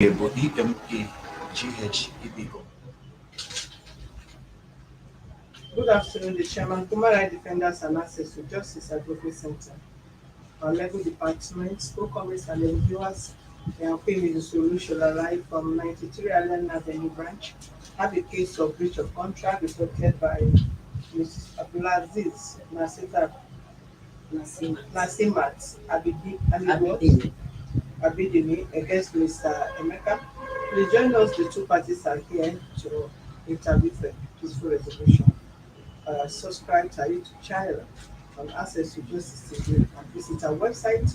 EMAGHEBCO. Good afternoon, the Chairman, Human Rights Defenders and Access to Justice Advocacy Center. Our legal department, co-comments and reviewers, and the solution alive from 93 Allen Avenue branch have a case of breach of contract reported by Mrs. Abdulaziz Nasimat. Nasimat Abidin. Abidini against Mr. Emeka. Please join us, the two parties are here to interview for peaceful resolution. Subscribe to our YouTube channel on Access to Justice TV and visit our website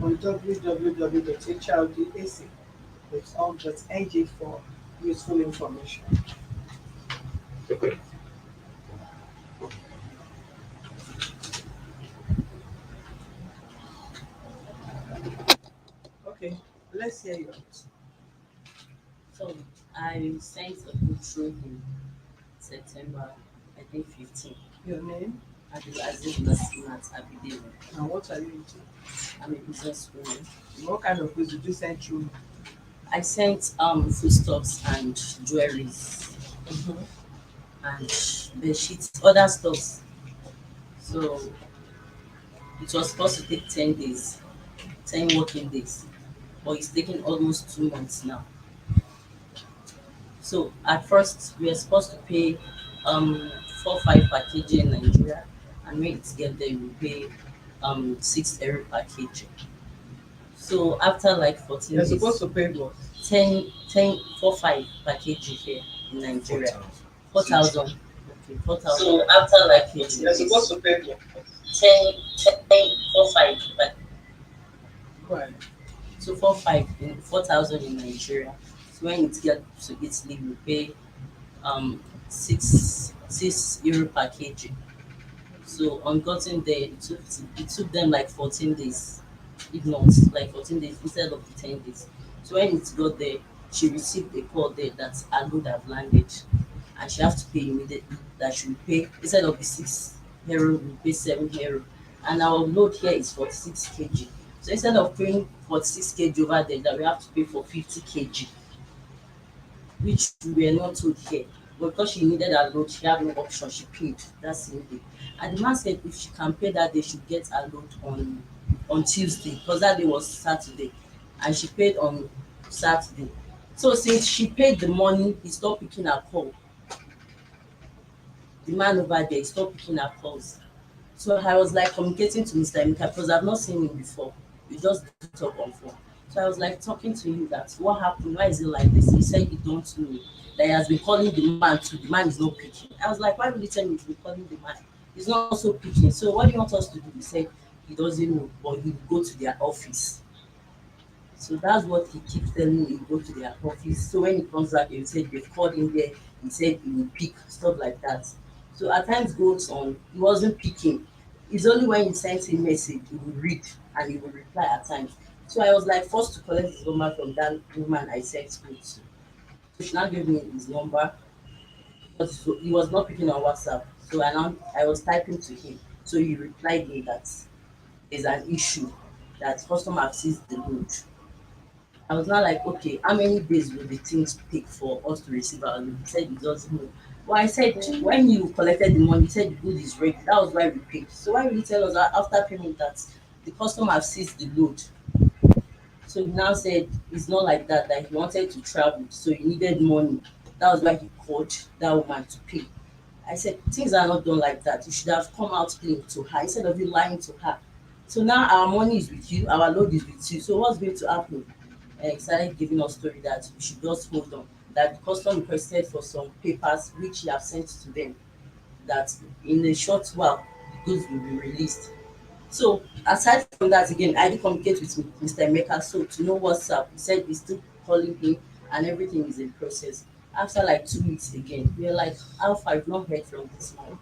on www.hrdac.org.ng for useful information. Okay, let's hear yours. So I sent a book through in September, I think 15. Your name Abdulaziz Nasimat Abidin. and what are you into? I'm a businesswoman. What kind of goods did you send through? I sent foodstuffs and jewelries Mm-hmm. and the sheets, other stuffs. So it was supposed to take 10 days, 10 working days, but it's taking almost 2 months now. So at first we were supposed to pay 4 5 per kg in Nigeria, and when it get there we pay 6 € per kg. So after like 14 You're days, supposed to pay what? 10 4 5 per kg here in Nigeria. 4,000. Okay, 4,000. So after like 14 You're days, supposed to pay what? 10 4 5 per. Right. So 4 5 in 4,000 in Nigeria. So when it get to Italy, we pay 6 € per kg. So on getting there, it took them like 14 days, if not like 14 days instead of the 10 days. So when it got there, she received a call there that her load have landed, and she have to pay immediately. That she will pay instead of the 6 €, we pay 7 €, and our load here is 46 kg. So instead of paying 46 kg over there, that we have to pay for 50 kg, which we were not told here. But because she needed her load, she had no option. She paid that same day. And the man said if she can pay that day, she get her load on Tuesday, because that day was Saturday, and she paid on Saturday. So since she paid the money, he stopped picking her call. The man over there stopped picking her calls. So I was like communicating to Mr. Emeka because I've not seen him before. We just talk on phone. So I was like talking to him that what happened? Why is it like this? He said he don't know. That he has been calling the man too. The man is not picking. I was like, why would you tell me to be calling the man? He's not also picking. So what do you want us to do? He said he doesn't know, but he will go to their office. So that's what he keeps telling me. He go to their office. So when he comes back, he said they've called him there. He said he will pick stuff like that. So at times goes on, he wasn't picking. It's only when you send him message he will read and he will reply at times. So I was like forced to collect his number from that woman I sent school to. So she now gave me his number, but he was not picking on WhatsApp. So I was typing to him. So he replied me that there's an issue that customer have seized the load. I was not like, okay, how many days will the things take for us to receive our loan? He said he doesn't know. Well, I said, when you collected the money, you said the good is ready. That was why we paid. So why will you tell us that after payment that the customer have seized the load? So he now said it's not like that, that he wanted to travel, so he needed money. That was why he called that woman to pay. I said, things are not done like that. You should have come out clean to her instead of you lying to her. So now our money is with you, our load is with you. So what's going to happen? He started giving us story that we should just hold on. That the custom requested for some papers which he have sent to them. That in a short while the goods will be released. So aside from that, again, I did communicate with Mr. Emeka so to know what's up. He said he's still calling him and everything is in process. After like 2 weeks again, we were like, how far I've not heard from this man.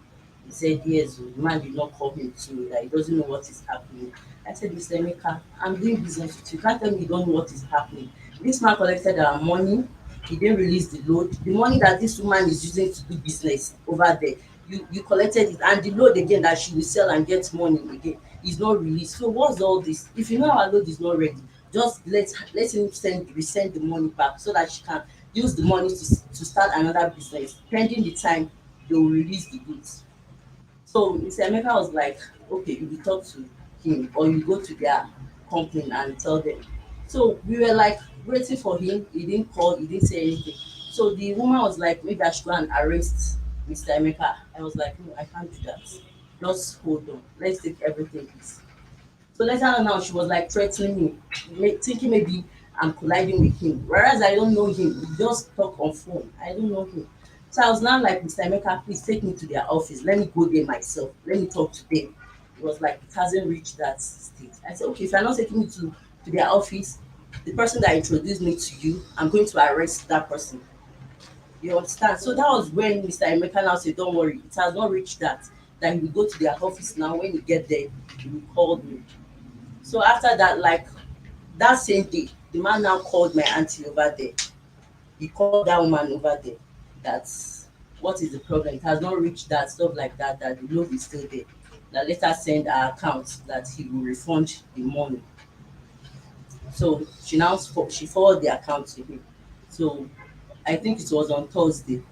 He said yes, the man did not call him too, that he doesn't know what is happening. I said, Mr. Emeka, I'm doing business with you. You can't tell me you don't know what is happening. This man collected our money, he didn't release the load. The money that this woman is using to do business over there, you collected it, and the load again that she will sell and get money again is not released. So what's all this? If you know our load is not ready, just let him resend the money back so that she can use the money to start another business. Pending the time they will release the goods. So Mr. Emeka was like, okay, you will talk to him or you go to their company and tell them. So we were like waiting for him. He didn't call, he didn't say anything. So the woman was like, maybe I should go and arrest Mr. Emeka. I was like, no, I can't do that. Just hold on. Let's take everything easy. So later on now, she was like threatening me, thinking maybe I'm colliding with him. Whereas I don't know him. We just talk on phone. I don't know him. So I was now like, Mr. Emeka, please take me to their office. Let me go there myself. Let me talk to them. It was like it hasn't reached that state. I said, okay, if you're not taking me to their office, the person that introduced me to you, I'm going to arrest that person. You understand? So that was when Mr. Emeka now said, don't worry, it has not reached that. That he will go to their office now. When he get there, he will call me. So after that, like that same day, the man now called my auntie over there. He called that woman over there. That's what is the problem. It has not reached that stuff like that. That the loan is still there. That later send our account that he will refund the money. So she forwarded the account to him. So I think it was on Thursday.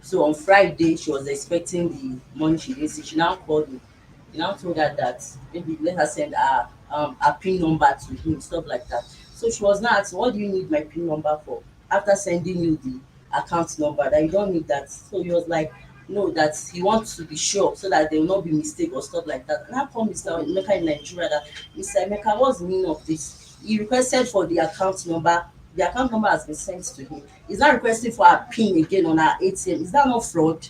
So on Friday, she was expecting the money she didn't see. She now called me. She now told her that maybe let her send her PIN number to him, stuff like that. So she was now asking, what do you need my PIN number for? After sending you the account number, that you don't need that. So he was like, no, that he wants to be sure so that there will not be mistake or stuff like that. And I called Mr. Emeka in Nigeria that Mr. Emeka, what's the meaning of this? He requested for the account number. The account number has been sent to him. He's not requesting for her PIN again on her ATM. Is that not fraud?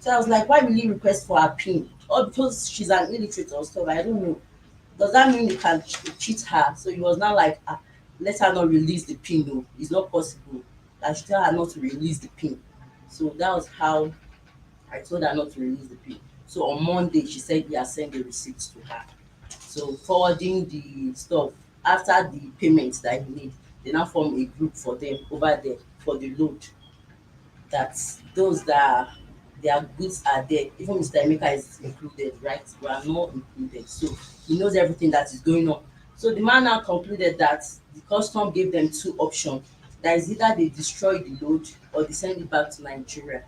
So I was like, why will he request for her PIN? Or because she's an illiterate or stuff? I don't know. Does that mean you can cheat her? So he was now like, let her not release the PIN. No, it's not possible. I should tell her not to release the PIN. So that was how I told her not to release the PIN. So on Monday, she said he has sent the receipts to her. So forwarding the stuff after the payments that he need, they now form a group for them over there for the load. That those that their goods are there. Even Mr. Emeka is included, right? We are not included. So he knows everything that is going on. So the man now concluded that the custom gave them two options. That is either they destroy the load or they send it back to Nigeria.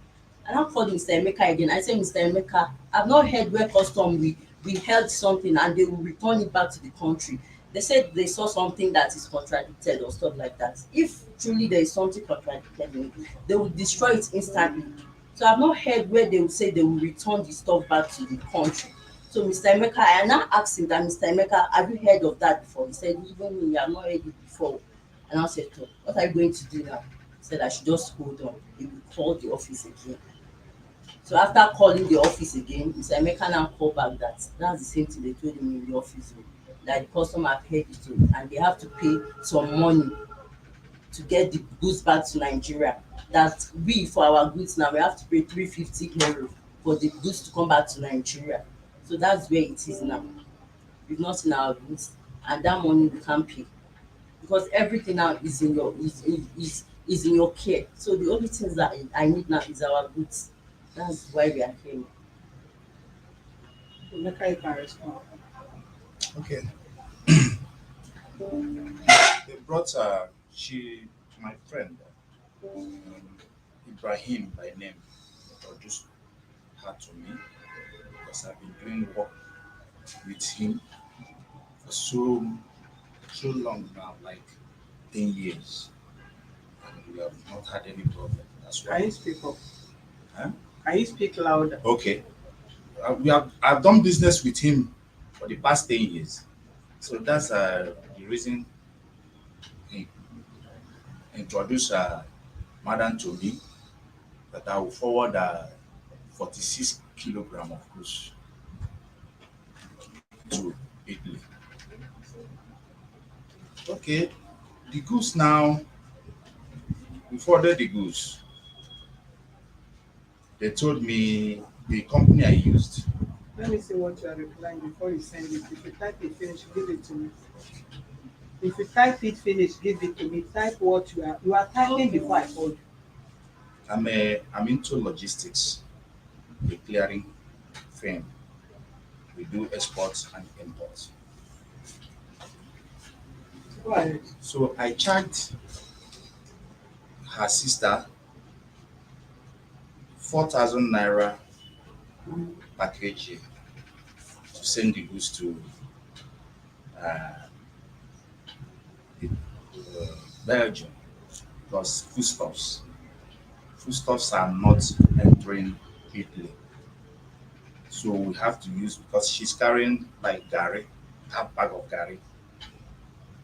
And I called Mr. Emeka again. I said, Mr. Emeka, I've not heard where custom we held something and they will return it back to the country. They said they saw something that is contradicted or stuff like that. If truly there is something contradicted in it, they will destroy it instantly. So I've not heard where they will say they will return the stuff back to the country. So Mr. Emeka, I now asked him that, Mr. Emeka, have you heard of that before? He said, even me, I have not heard it before. And I said, "Oh, what are you going to do now?" He said I should just hold on. He will call the office again. So after calling the office again, Mr. Emeka now called back that that's the same thing they told him in the office room, that the customer have heard it too, and they have to pay some money to get the goods back to Nigeria. That we for our goods now we have to pay 350 euro for the goods to come back to Nigeria. So that's where it is now. We've not seen our goods, and that money we can't pay because everything now is in your is in your care. So the only things that I need now is our goods. That's why we are here. Emeka, you can respond. Okay. They brought my friend, um, Ibrahim by name, introduced her to me because I've been doing work with him for so long now, like 10 years, and we have not had any problem. That's Can why. you speak up? Huh? Can you speak louder? Okay. I've done business with him for the past 10 years. So that's the reason he introduced Madam to me that I will forward 46 kilogram of goods to Italy. Okay, the goods now, we forwarded the goods. They told me the company I used. Let me see what you are replying before you send it. If you type it finish, give it to me. If you type it finish, give it to me. Type what you are typing before I called you. I'm into logistics, a clearing firm. We do exports and imports. Go ahead. So I charged her sister 4,000 naira per kg to send the goods to uh, Belgium because foodstuffs are not entering Italy. So we have to use because she's carrying like Gary, half bag of Gary,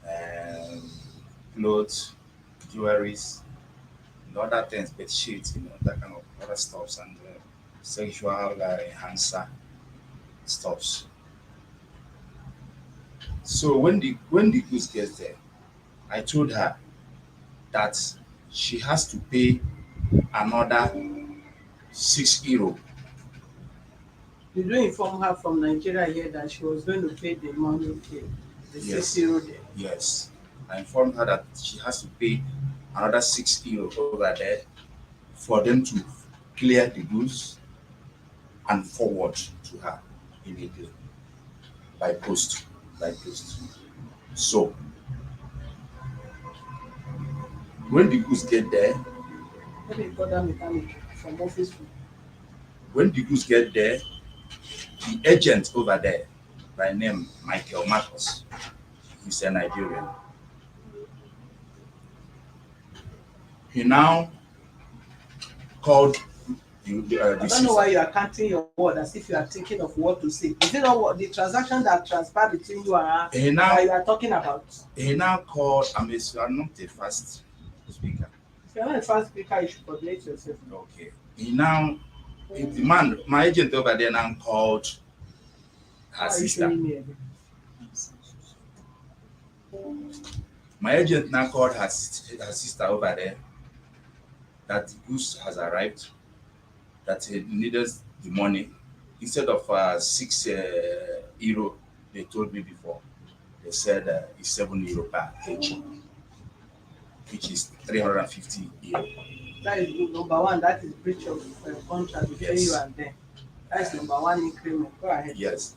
and clothes, jewelries, and other things, bed sheets, that kind of other stuffs and sexual enhancer stuffs. So when the goods gets there, I told her that she has to pay another €6. Did you inform her from Nigeria here that she was going to pay the money, the Yes, 6 euro there? yes. I informed her that she has to pay another €6 over there for them to clear the goods and forward to her immediately by post. By post. So when the goods get there, Maybe you got that mechanic from office. when the goods get there, the agent over there by name Michael Marcus, he's a Nigerian. He now called I the don't know why sister. you are counting your word as if you are thinking of what to say. Is it not what the transaction that transpired between you and her He now that you are talking about? he now called. I'm not a fast speaker. If you're not a fast speaker, you should coordinate yourself. Okay. The man, my agent over there now called her Why are you sister. showing me again? My agent now called her sister over there that the goods has arrived, that he needed the money. Instead of €6 they told me before, they said it's €7 per kg, which is €350. That is good. Number one, that is breach of contract between you Yes. and them. That's number one increment. Go ahead. Yes.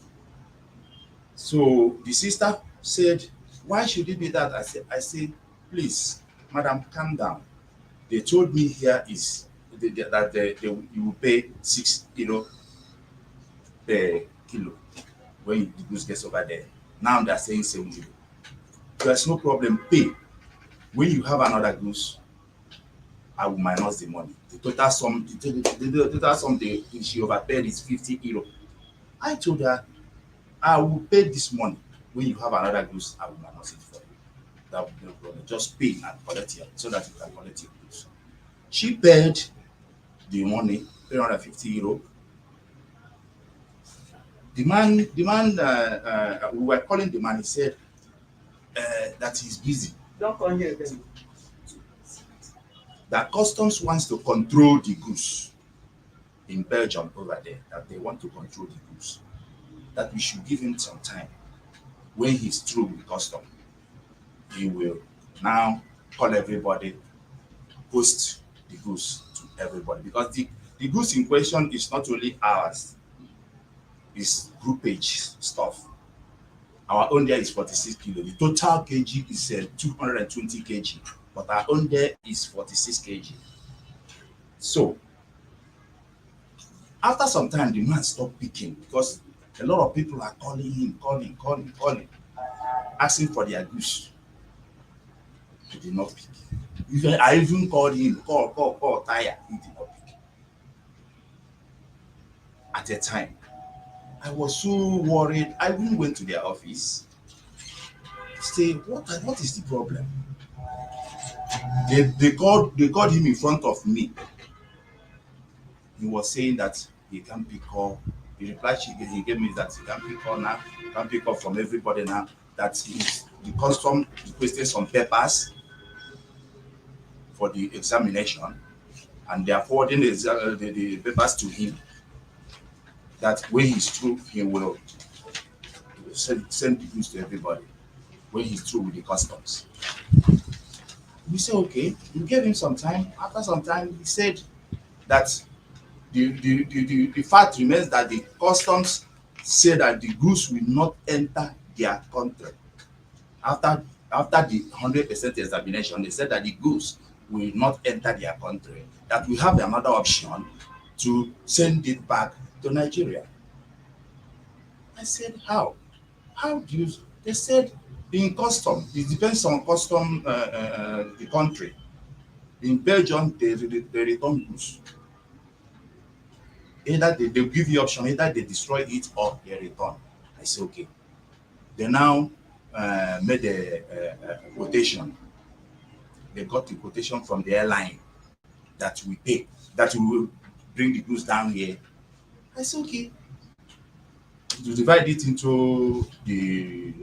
So the sister said, "Why should it be that?" I said, "Please, madam, calm down. They told me here is that you will pay €6 per kilo when the goods gets over there. Now they're saying €7. There's no problem. Pay. When you have another goods, I will minus the money. The total sum, she overpaid is €50." I told her, "I will pay this money. When you have another goods, I will minus it for you. That will be no problem. Just pay and collect it so that you can collect your goods." She paid the money, €350. We were calling the man. He said that he's busy. Don't come here then. That customs wants to control the goods in Belgium over there. That they want to control the goods. That we should give him some time. When he's through with custom, he will now call everybody, post the goods to everybody because the goods in question is not only ours, it's groupage stuff. Our own there is 46 kilo. The total kg is 220 kg, but our own there is 46 kg. So after some time, the man stopped picking because a lot of people are calling him, calling, asking for their goods. He did not pick. I even called him, call, tire. He did not pick. At a time, I was so worried. I even went to their office. Say, what is the problem? They called him in front of me. He was saying that he can't pick up. The reply he gave me is that he can't pick up now. He can't pick up from everybody now. That the custom requested some papers for the examination, and they are forwarding the papers to him. That when he's through, he will send the goods to everybody. When he's through with the customs, we said okay. We gave him some time. After some time, he said that the fact remains that the customs say that the goods will not enter their country after after the 100% examination, they said that the goods will not enter their country, that we have another option to send it back to Nigeria. I said, how? How do you? They said, in custom, it depends on custom, the country. In Belgium, they return goods. Either they give you option, either they destroy it or they return. I say, okay. They now made a quotation. They got the quotation from the airline that we pay, that we will bring the goods down here. I said, okay. To divide it into the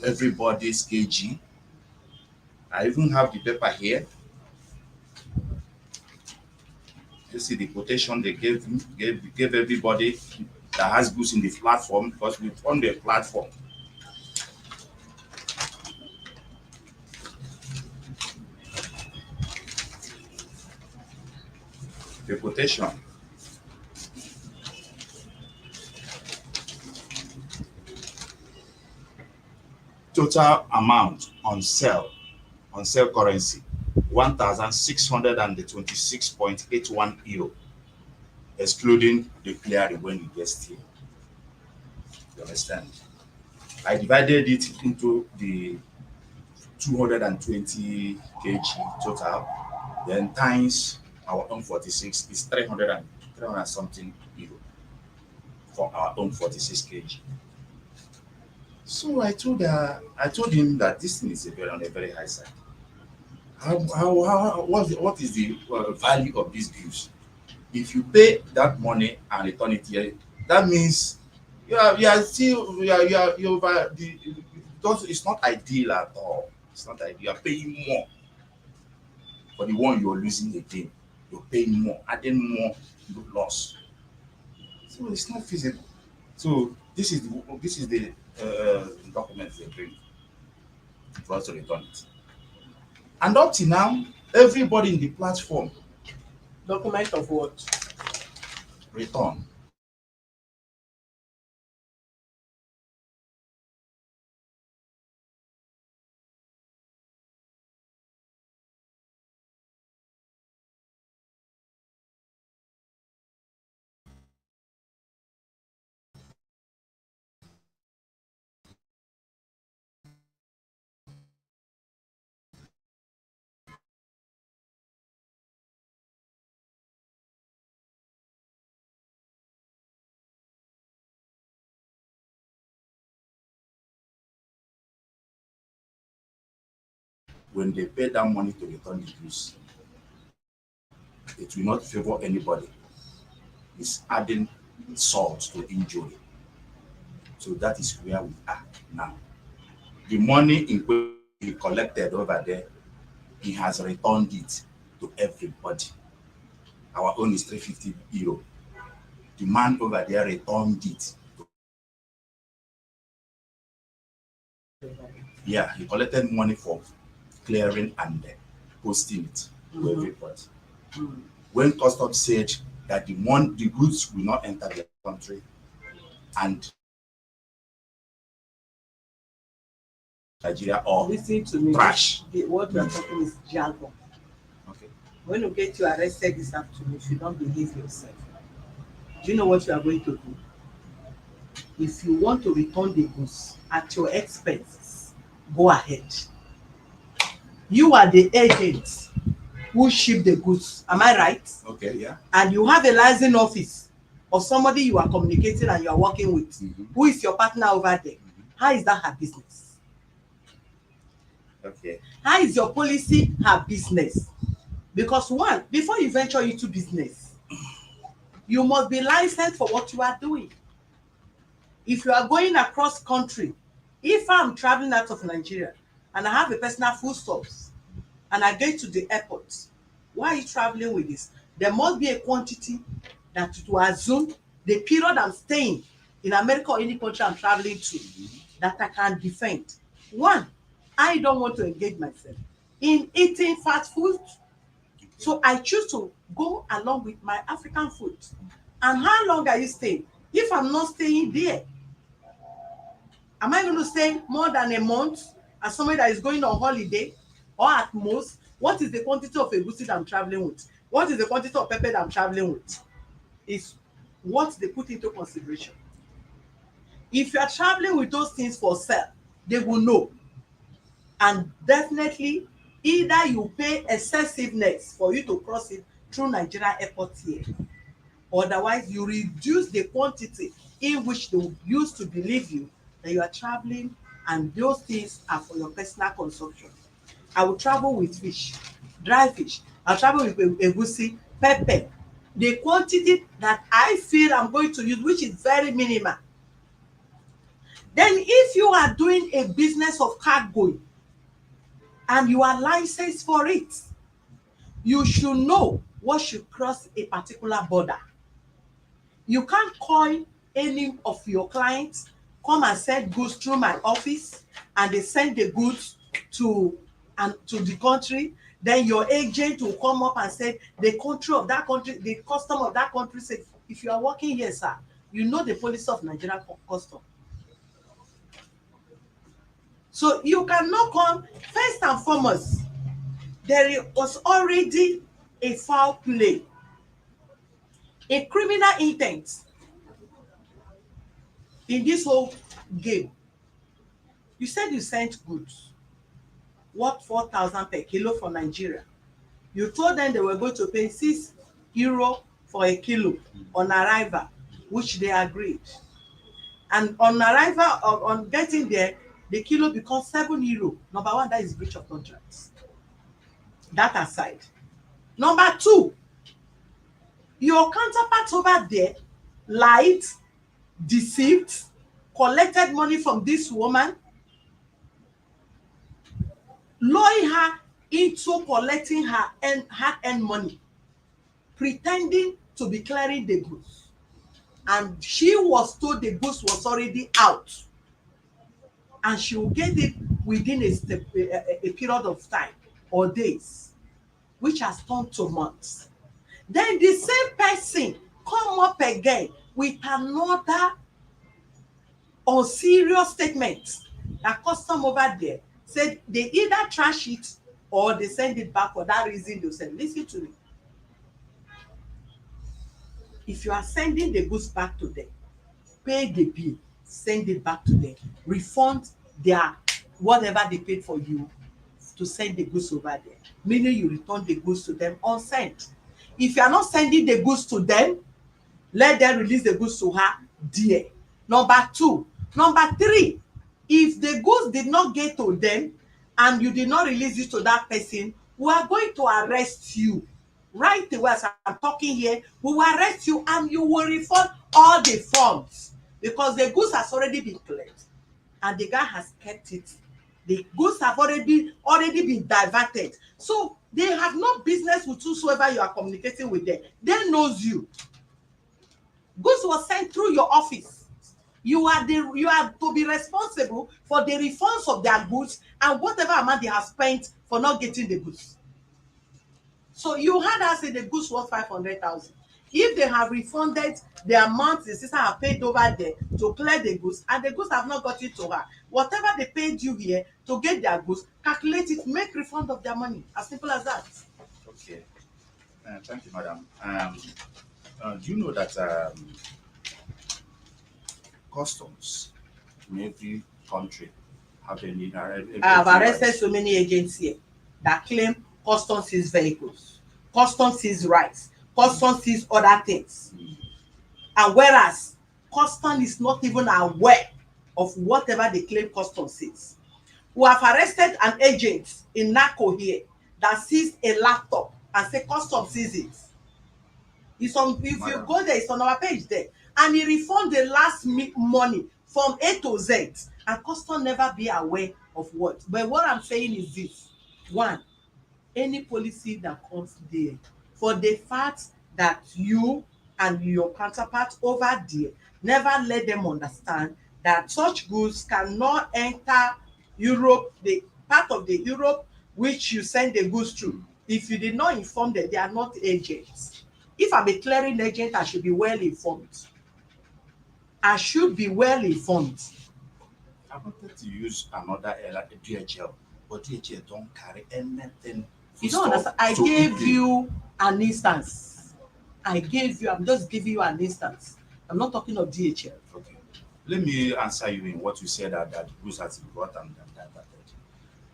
everybody's kg. I even have the paper here. You see the quotation they gave everybody that has goods in the platform, because we formed a platform. The quotation. Total amount on sale currency, 1,626.81 euro, excluding the clearing when you get here. You understand? I divided it into the 220 kg total, then times our own 46 is 300 something euro for our own 46 kg. So I told him that this thing is on a very high side. What is the value of these bills? If you pay that money and return it here, that means you are still you over the, because it's not ideal at all. It's not ideal. You are paying more for the one you are losing again. You're paying more, adding more loss. So it's not feasible. So this is the documents they bring for us to return it. And up till now, everybody in the platform Document of what? return. When they pay that money to return the goods, it will not favor anybody. It's adding salt to injury. So that is where we are now. The money in which he collected over there, he has returned it to everybody. Our own is 350 euro. The man over there returned it. Yeah, he collected money for clearing and posting it to everybody. When customs said that the goods will not enter the country and Nigeria or Listen to me. trash. What we are talking is jargon. Okay. When you get you arrested this afternoon, if you don't behave yourself, do you know what you are going to do? If you want to return the goods at your expense, go ahead. You are the agent who ship the goods. Am I right? Okay, yeah. And you have a liaison office or somebody you are communicating and you are working with. Who is your partner over there? How is that her business? Okay. How is your policy her business? Because one, before you venture into business, you must be licensed for what you are doing. If you are going across country, if I'm traveling out of Nigeria and I have a personal foodstuffs and I get to the airport, why are you traveling with this? There must be a quantity that to assume the period I'm staying in America or any country I'm traveling to that I can defend. One, I don't want to engage myself in eating fast food. So I choose to go along with my African food. And how long are you staying? If I'm not staying there, am I going to stay more than a month as somebody that is going on holiday, or at most, what is the quantity of egusi that I'm traveling with? What is the quantity of pepper that I'm traveling with? Is what they put into consideration. If you are traveling with those things for sale, they will know. And definitely, either you pay excessiveness for you to cross it through Nigeria airport here, otherwise you reduce the quantity in which they will use to believe you that you are traveling and those things are for your personal consumption. I will travel with fish, dry fish. I'll travel with egusi, pepper. The quantity that I feel I'm going to use, which is very minimal. Then if you are doing a business of cargo and you are licensed for it, you should know what should cross a particular border. You can't call any of your clients, come and send goods through my office, and they send the goods to the country. Then your agent will come up and say the country of that country, the custom of that country say, if you are working here, sir, you know the policy of Nigeria custom. So you cannot come. First and foremost, there was already a foul play, a criminal intent in this whole game. You said you sent goods worth 4,000 per kilo for Nigeria. You told them they were going to pay €6 for a kilo on arrival, which they agreed. And on arrival, on getting there, the kilo becomes €7. Number one, that is breach of contract. That aside. Number two, your counterpart over there lied, deceived, collected money from this woman, luring her into collecting her hard-earned money, pretending to be clearing the goods. And she was told the goods was already out and she will get it within a period of time or days, which has turned to months. Then the same person come up again with another unserious statement that custom over there said they either trash it or they send it back. For that reason, they said, listen to me. If you are sending the goods back to them, pay the bill, send it back to them, refund their whatever they paid for you to send the goods over there, meaning you return the goods to them unsent. If you are not sending the goods to them, let them release the goods to her there. Number two. Number three, if the goods did not get to them and you did not release it to that person, we are going to arrest you. Right away, as I'm talking here, we will arrest you and you will refund all the funds because the goods has already been cleared and the guy has kept it. The goods have already been diverted. So they have no business with whosoever you are communicating with them. They knows you. Goods was sent through your office. You are to be responsible for the refunds of their goods and whatever amount they have spent for not getting the goods. So you had us say the goods worth 500,000. If they have refunded the amount the sister have paid over there to clear the goods and the goods have not got it to her, whatever they paid you here to get their goods, calculate it, make refund of their money. As simple as that. Okay. Thank you, madam. Do you know that customs in every country have a leader? I have arrested so many agents here that claim customs sees vehicles, customs sees rights, customs sees other things. And whereas custom is not even aware of whatever they claim custom sees. We have arrested an agent in NACO here that sees a laptop and say custom sees it. It's on, if you go there, it's on our page there. And he refund the last money from A to Z. And custom never be aware of what. But what I'm saying is this. One, any policy that comes there, for the fact that you and your counterpart over there never let them understand that such goods cannot enter Europe, the part of the Europe which you send the goods through. If you did not inform them, they are not agents. If I'm a clearing agent, I should be well informed. I should be well informed. I wanted to use another like DHL, but DHL don't carry anything. You don't Foodstuff understand. I to gave eat. you an instance. I gave you. I'm just giving you an instance. I'm not talking of DHL. Okay. Let me answer you in what you said that goods has been brought and that.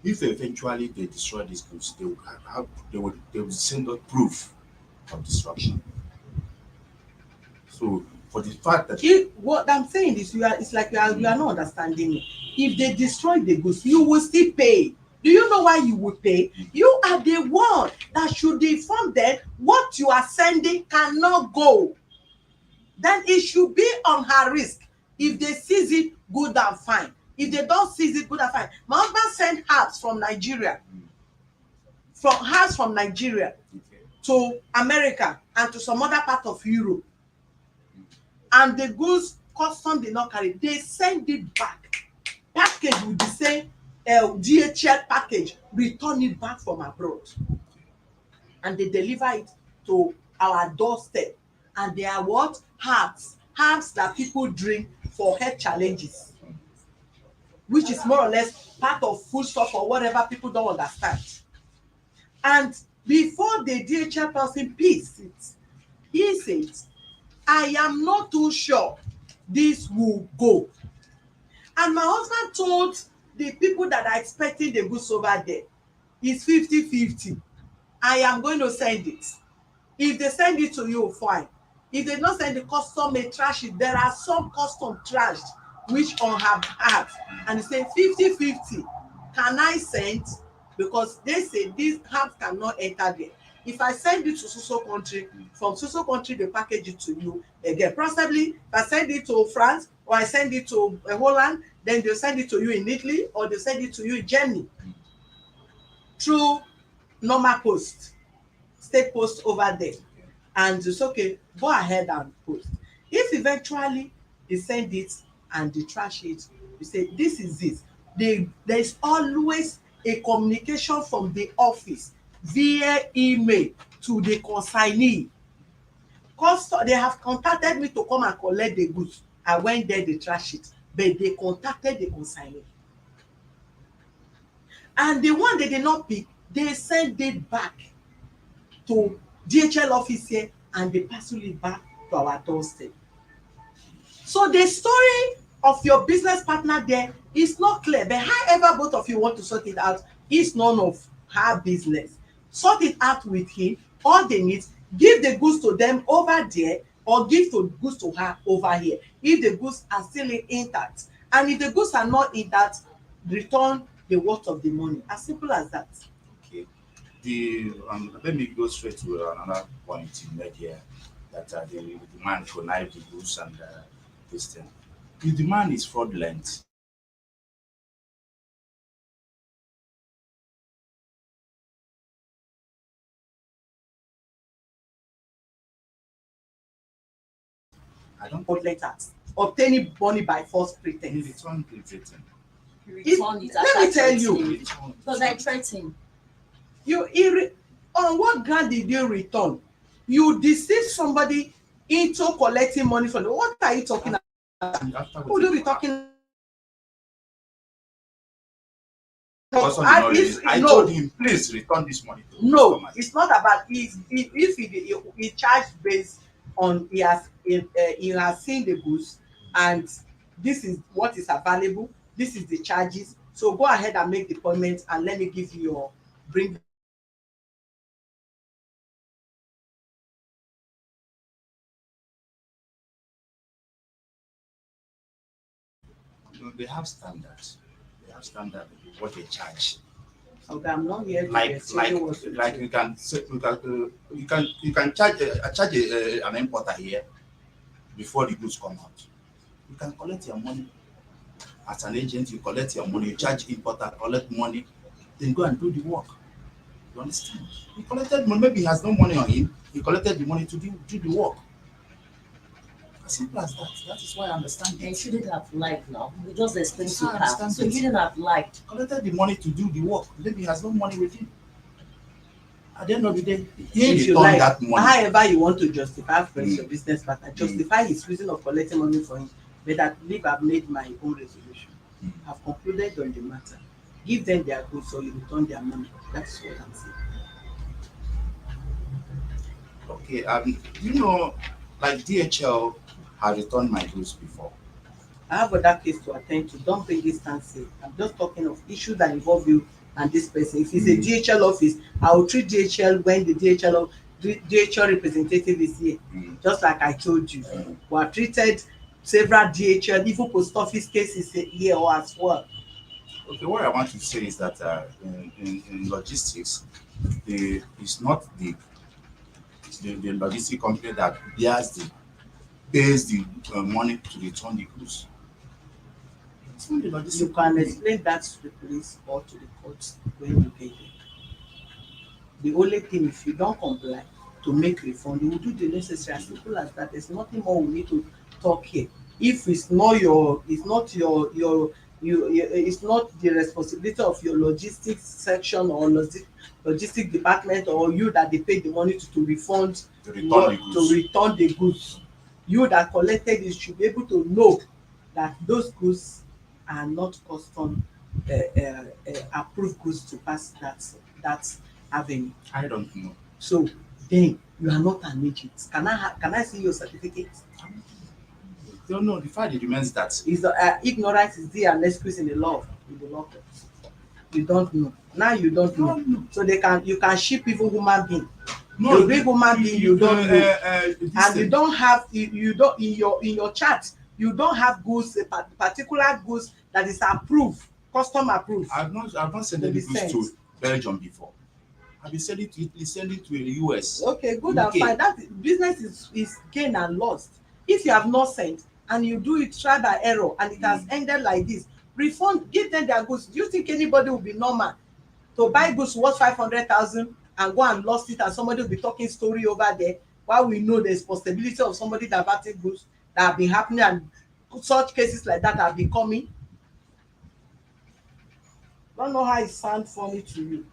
If eventually they destroy these goods, they will have they will send us proof of destruction. So for the fact that What I'm saying is, it's like you are not understanding me. If they destroy the goods, you will still pay. Do you know why you will pay? You are the one that should inform them what you are sending cannot go. Then it should be on her risk. If they seize it, good and fine. If they don't seize it, good and fine. My husband sent herbs from Nigeria, from Nigeria okay, to America and to some other part of Europe, and the goods custom did not carry. They send it back. Package with the same DHL package, return it back from abroad, and they deliver it to our doorstep. And they are what? Herbs that people drink for health challenges, which is more or less part of food stuff or whatever people don't understand. And before the DHL person picks it, he says, I am not too sure this will go. And my husband told the people that are expecting the goods over there, it's 50-50. I am going to send it. If they send it to you, fine. If they don't send, the custom may trash it. There are some custom trashed which on have herbs, and they say 50-50. Can I send? Because they say these herbs cannot enter there. If I send it to so country, from so country they package it to you again. Possibly if I send it to France or I send it to Holland, then they'll send it to you in Italy or they send it to you in Germany through normal post, state post over there. And it's okay, go ahead and post. If eventually they send it and they trash it, you say this is it. There is always a communication from the office via email to the consignee. They have contacted me to come and collect the goods. I went there, they trash it, but they contacted the consignee, and the one they did not pick, they send it back to DHL office here, and they parcel it back to our doorstep. So the story of your business partner there is not clear, but however both of you want to sort it out is none of her business. Sort it out with him. All they need, give the goods to them over there or give the goods to her over here if the goods are still intact. And if the goods are not intact, return the worth of the money. As simple as that. okay. The let me go straight to another point you made here that the demand connive the goods and this thing. The demand is fraudulent. I don't Letters, obtaining money by false in pretense. return everything. You return it Let me after tell you, threatening. Return. Because I threatened. On what ground did you return? You deceive somebody into collecting money from them. What are you talking about? After Who do you be talking Person about? I No, told him, please return this money to the no, customers. it's not about if he charged based on he has seen the goods and this is what is available, this is the charges. So go ahead and make the payment and let me give you your bring. They have standards. They have standard of what they charge. Okay, I'm not here to Like explain like what like you can say- you can charge charge an importer here before the goods come out. You can collect your money as an agent. You collect your money. You charge importer, collect money, then go and do the work. You understand? He collected money. Maybe he has no money on him. He collected the money to do the work. As simple as that. That is why I understand And you it. shouldn't have lied now. You just explained Yes, to I her. understand So you it. shouldn't have lied. Collected the money to do the work. Maybe he has no money with him. At the end of the day, he if you returned like. that money. However you want to justify friends your Mm. business partner, justify his reason of collecting money from him, but that leave I've made my own resolution. have concluded on the matter. Give them their goods or you return their money. That's what I'm saying. Okay, you know, like DHL has returned my goods before. I have other case to attend to. Don't bring this fancy. I'm just talking of issues that involve you and this person. If it's a DHL office, I will treat DHL when the DHL representative is here. Just like I told you. We have treated several DHL, even post office cases here as well. Okay, what I want to say is that in logistics, it's not the logistic company that pays the money to return the goods. It's not the You logistic can company. explain that to the police or to the courts when you get there. The only thing, if you don't comply to make refund, you will do the necessary. As simple as that. There's nothing more we need to talk here. If it's not it's not the responsibility of your logistics section or logistic department or you that they pay the money to refund To return what the to goods. return the goods. You that collected it should be able to know that those goods are not custom approved goods to pass that avenue. I don't know. So then you are not an agent. Can I see your certificate? Don't know. The fact it remains that Is ignorance is there an excuse in the law courts? You don't know. Now you don't know. No. So you can ship even human being. no The big human being you don't know. And you don't have you don't in your chart you don't have goods a particular goods that is approved, custom approved. I've not sent To any be goods sent. to Belgium before. I've been sending to Italy, sending to the US. Okay, good and UK. fine. That business is gain and lost. If you have not sent and you do it try by error and it has ended like this, refund, give them their goods. Do you think anybody will be normal to buy goods worth 500,000 and go and lost it and somebody will be talking story over there while we know there's possibility of somebody diverting goods that have been happening and such cases like that have been coming? Don't know how it sounds funny to you.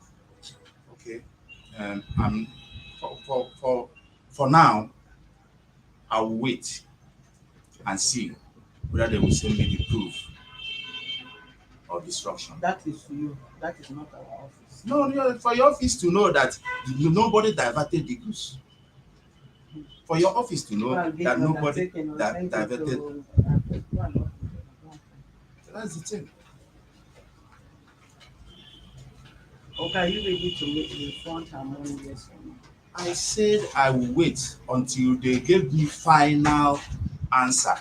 Okay. I'm for now, I'll wait and see whether they will send me the proof of destruction. That is you. That is not our office. No, for your office to know that nobody diverted the goods. For your office to know that nobody diverted. That's the thing. Okay, are you ready to make refund her money, yes or no? I said I will wait until they give me final answer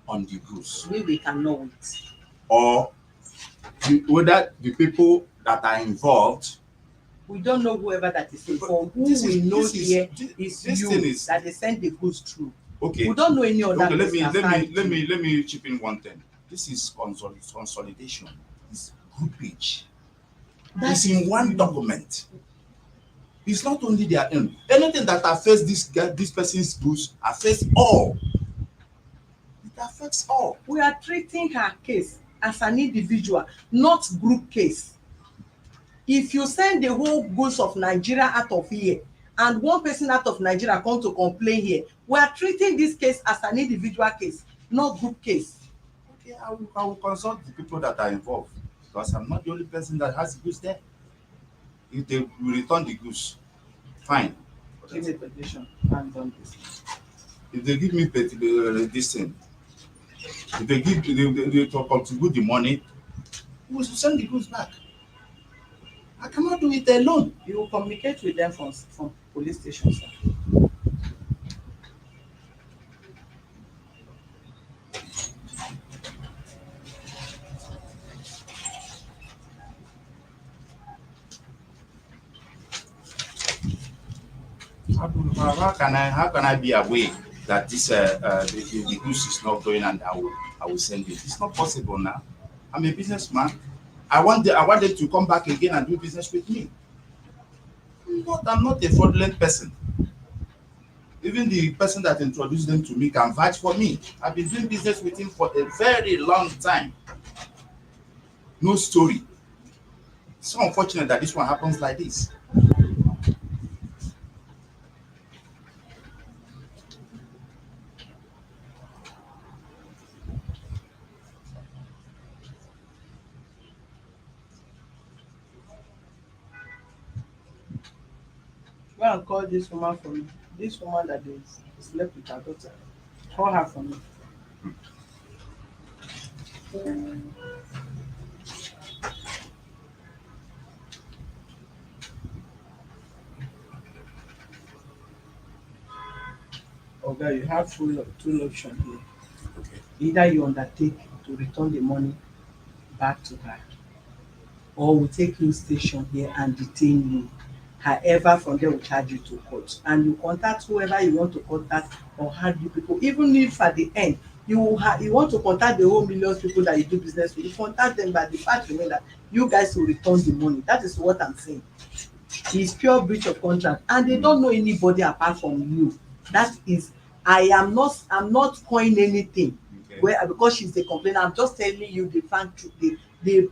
on the goods, We cannot wait. or whether the people that are involved. We don't know whoever that is involved. Who we know here is you that they send the goods through. Okay. We don't know any other Okay, person. let me chip in one thing. This is consolidation. It's groupage. It's in one document. It's not only their own. Anything that affects this person's goods affects all. It affects all. We are treating her case as an individual, not group case. If you send the whole goods of Nigeria out of here and one person out of Nigeria come to complain here, we are treating this case as an individual case, not group case. Okay, I will consult the people that are involved because I'm not the only person that has the goods there. If they will return the goods, fine. Give me petition and on this. If they give me this thing, if they contribute the money, we will send the goods back. I cannot do it alone. You will communicate with them from police station, sir. How can I be aware that this the goods is not going and I will send it? It's not possible now. I'm a businessman. I want them to come back again and do business with me. I'm not a fraudulent person. Even the person that introduced them to me can vouch for me. I've been doing business with him for a very long time. No story. It's so unfortunate that this one happens like this. Go and call this woman for me. This woman that is slept with her daughter. Call her for me. Oga, you have two options here. Okay. Either you undertake to return the money back to her, or we take you station here and detain you. However, from there we charge you to court, and you contact whoever you want to contact or handle people. Even if at the end you want to contact the whole millions people that you do business with, you contact them, but the fact remain that you guys will return the money. That is what I'm saying. It's pure breach of contract, and they don't know anybody apart from you. That is, I'm not coining anything. Okay. Where because she's the complainer, I'm just telling you the fact truth, the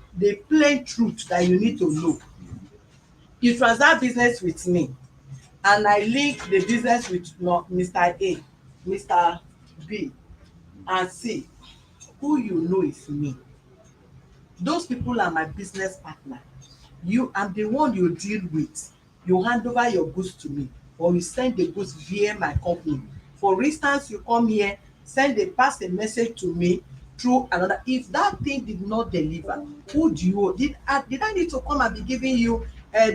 plain truth that you need to know. You transact business with me, and I link the business with Mr. A, Mr. B, and C. Who you know is me. Those people are my business partner. I'm the one you deal with. You hand over your goods to me, or you send the goods via my company. For instance, you come here, pass a message to me through another. If that thing did not deliver, who do you owe? Did I need to come and be giving you?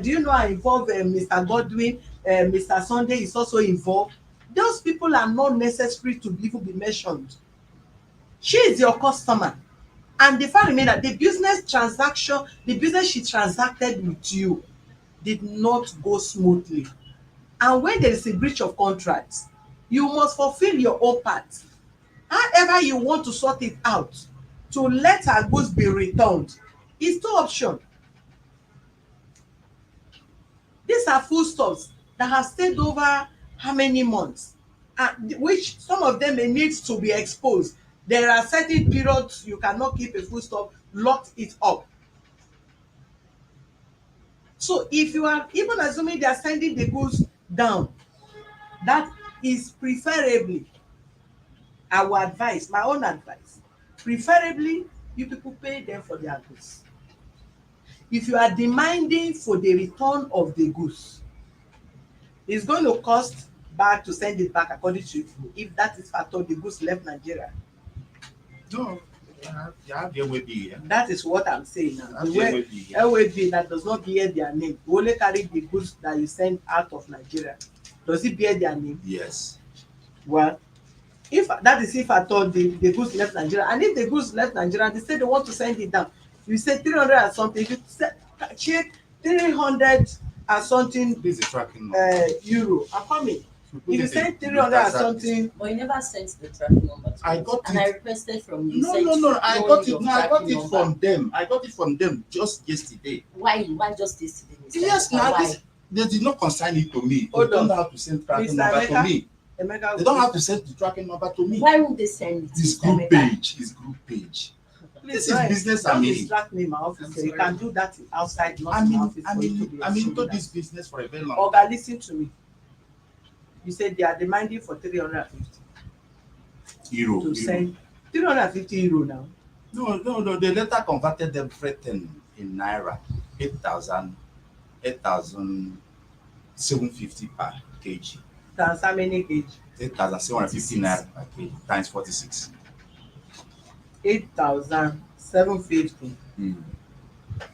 Do you know I involve Mr. Godwin? Mr. Sunday is also involved. Those people are not necessary to even be mentioned. She is your customer. And the fact remain that the business she transacted with you did not go smoothly. And when there is a breach of contract, you must fulfill your own part. However you want to sort it out to let her goods be returned is two options. These are foodstuffs that have stayed over how many months, which some of them may need to be exposed. There are certain periods you cannot keep a foodstuff, lock it up. So if you are even assuming they are sending the goods down, that is preferably our advice, my own advice. Preferably, you people pay them for their goods. If you are demanding for the return of the goods, it's going to cost back to send it back according to you, if that is factor the goods left Nigeria. No, you have the way. That is what I'm saying now. The LWB that does not bear their name, you only carry the goods that you send out of Nigeria. Does it bear their name? Yes. Well, if at all the goods left Nigeria, and if the goods left Nigeria, they say they want to send it down. You say 300 and something. If you check 300 and something This is tracking euro, I'm coming. If you send 300 and something, But you never sent the tracking number to I us. got and it. I requested from you. No, Send I showing got it. your No, I got tracking it number. from them. I got it from them just yesterday. Why just yesterday? Mr. Yes, Emeka? now Why? they did not consign it to me. Hold They don't on. have to send tracking Mr. number to Emeka, me. Emeka, They don't have to send the tracking number to me. Why won't they send it? This Mr. group Emeka? page. This group page. please, This is business don't I'm in. distract me in my office. You can do that outside, not I'm in my in. office. I'm for you to in. be I'm into explaining this that. business for a very long Oga, listen to me. You said they are demanding for 350 euro. to send 350 euro now. No. They later converted everything in naira. 8,750 per kg. Times how many kg? 8,750 naira per kg times 46. 8,750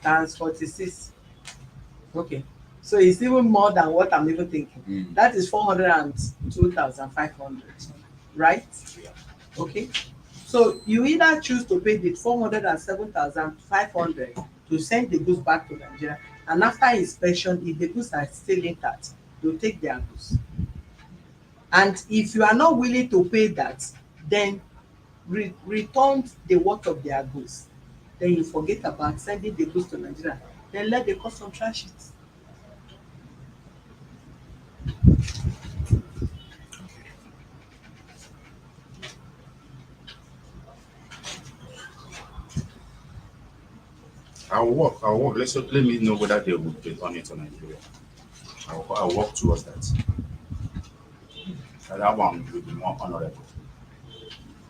times 46. Okay. So it's even more than what I'm even thinking. That is 402,500. Right? Yeah. Okay. So you either choose to pay the 407,500 to send the goods back to Nigeria, and after inspection, if the goods are still intact, they'll take their goods. And if you are not willing to pay that, then return the worth of their goods. Then you forget about sending the goods to Nigeria. Then let the custom trash it. I'll work. Let me know whether they will return it to Nigeria. I'll work towards that. That one will be more honorable.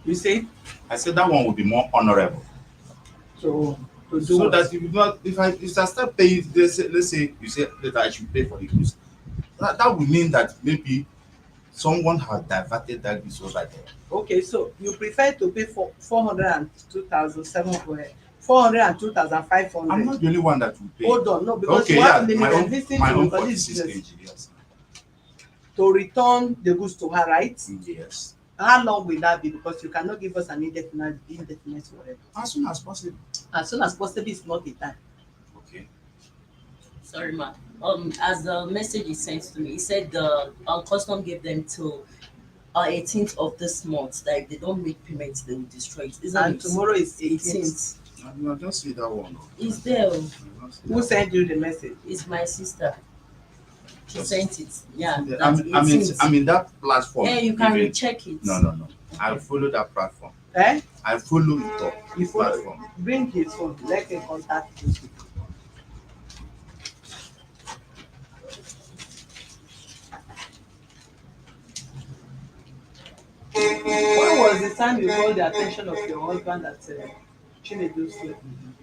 You see? I said that one will be more honorable. To do So what? that if I start paying, let's say you say that I should pay for the goods. that would mean that maybe someone has diverted that goods over there. Okay, so you prefer to pay for 402,700, 402,500. I'm not the only one that will pay. Hold on, no, because Okay, you have yeah, limited. Listen my to me, own because this 46 is kg, yes. to return the goods to her, right? Yes. How long will that be? Because you cannot give us an indefinite whatever. As soon as possible. As soon as possible is not the time. Okay. Sorry, ma. As the message is sent to me, he said the custom gave them till 18th of this month. That if they don't make payments, they will destroy it. Isn't And it? tomorrow is 18th. 18th. I don't see that one. It's there. Who sent you the message? It's my sister. She Just- sent it. Yeah, I'm, that's I'm, in, 18th. I'm in that platform. Yeah, you can even- recheck it. No. I follow that platform. Eh? I follow it up. You follow, Platform. bring his phone, let him contact you. When was the time you called the attention of your husband that Chinedu slept with you?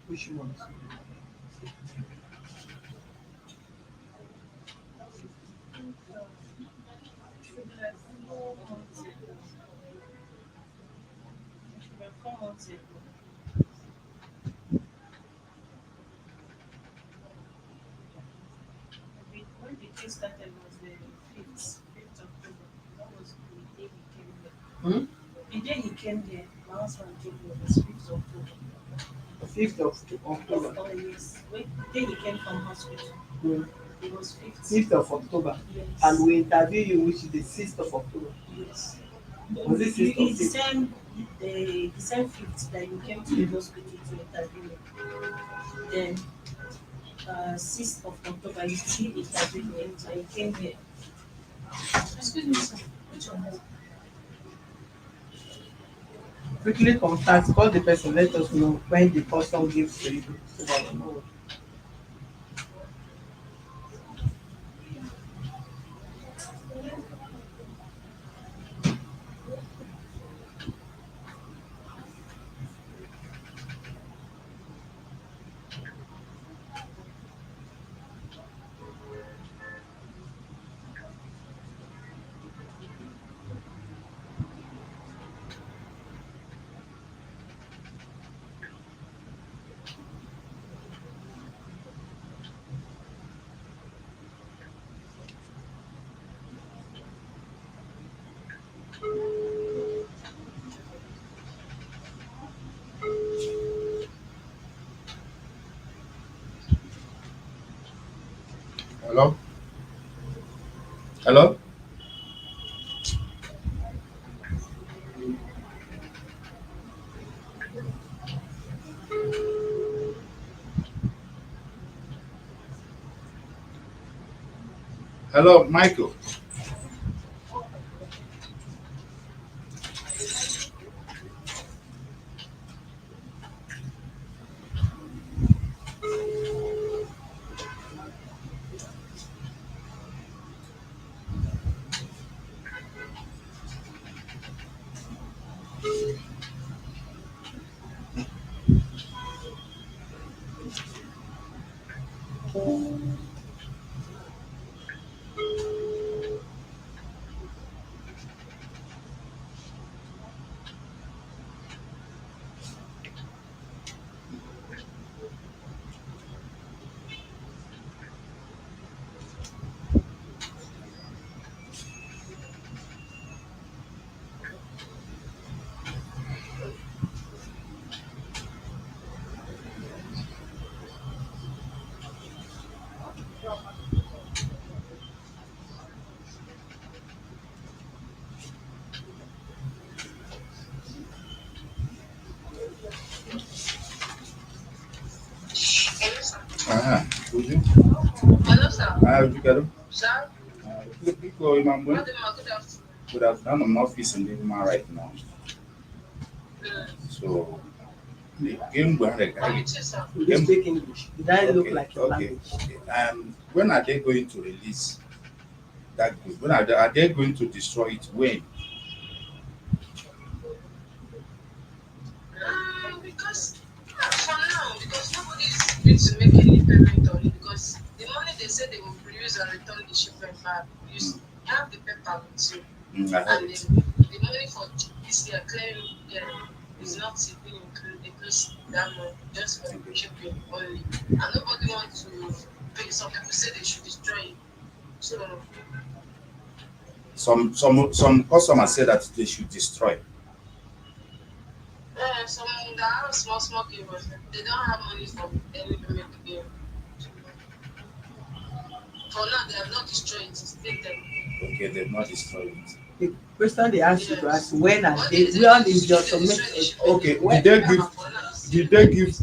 Which month? When the case started was the 5th October. That was the day he came there. Hmm? The day he came there, my husband told me it was 5th October. 5th of October. Oh, yes. Wait, the day he came from hospital, Hmm. it was 5th. 5th of October. Yes. And we interview you, which is the 6th of October. Yes. Was it 6th or It's the 5th? same 5th that you came to the hospital to interview me. Then 6th of October, you still interviewed me, and you came here. Excuse me, sir. Which one? Quickly contact, call the person, let us know when the custom gives to you so that we know. Hello? Hello? Hello, Michael. Uh-huh. Would you? Hello, sir. Would you get him? Sir, Good what do you good afternoon? Good afternoon. I'm not facing the man right now. So, the game where the I'm guy. with you, sir. Do you speak English? Did I look Okay, like your okay. language? When are they going to release that good? When are they going to destroy it? When? Because for now, because nobody's going to make any payment on it because the money they said they will produce and return the shipment back. Have the paper with you. I have And it. the money for this year clearing is not being included because that money just for shipping only. And nobody wants to pay. Some people say they should destroy it. So Some customers say that they should destroy. some that have small gamers, they don't have money for any payment again. For now, they have not destroyed it. It's still them. Okay, they've not destroyed it. The question they ask you to ask, when are What they, they say when they is your destroy the submit? shipment. Okay, When- did they give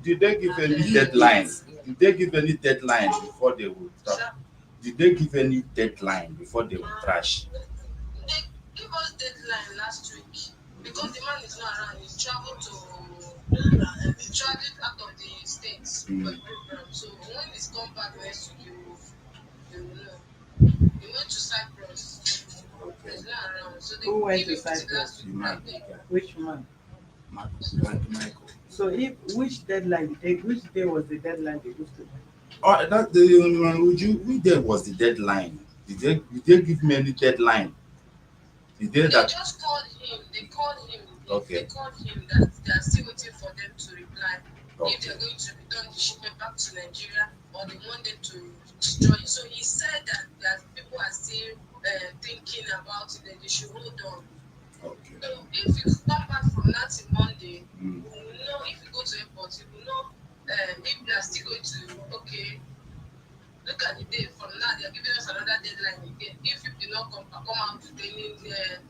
did they give any deadline? Did they give any deadline before they would trash? Did they give any deadline before they would trash? They give us deadline last week because the man is not around. He's traveled out of the states for a program. So when he's come back next week, you will know. He went to Cyprus. He's not around. So they Who went give to him Cyprus? last The week. man, Which month? Michael. So if which deadline which day was the deadline they used to them? Oh, that the which day was the deadline? Did they give me any deadline? The day They that just called him. They called him. Okay. They called him that they are still waiting for them to reply. If okay. they're going to return the shipment back to Nigeria or they want them to destroy it. So he said that people are still thinking about it, that they should hold on. Okay. So if you come back from that till Monday, Mm. you will know if you go to airport, you will know if they are still going to, okay, look at the date from now, they are giving us another deadline again. If you do not come out with any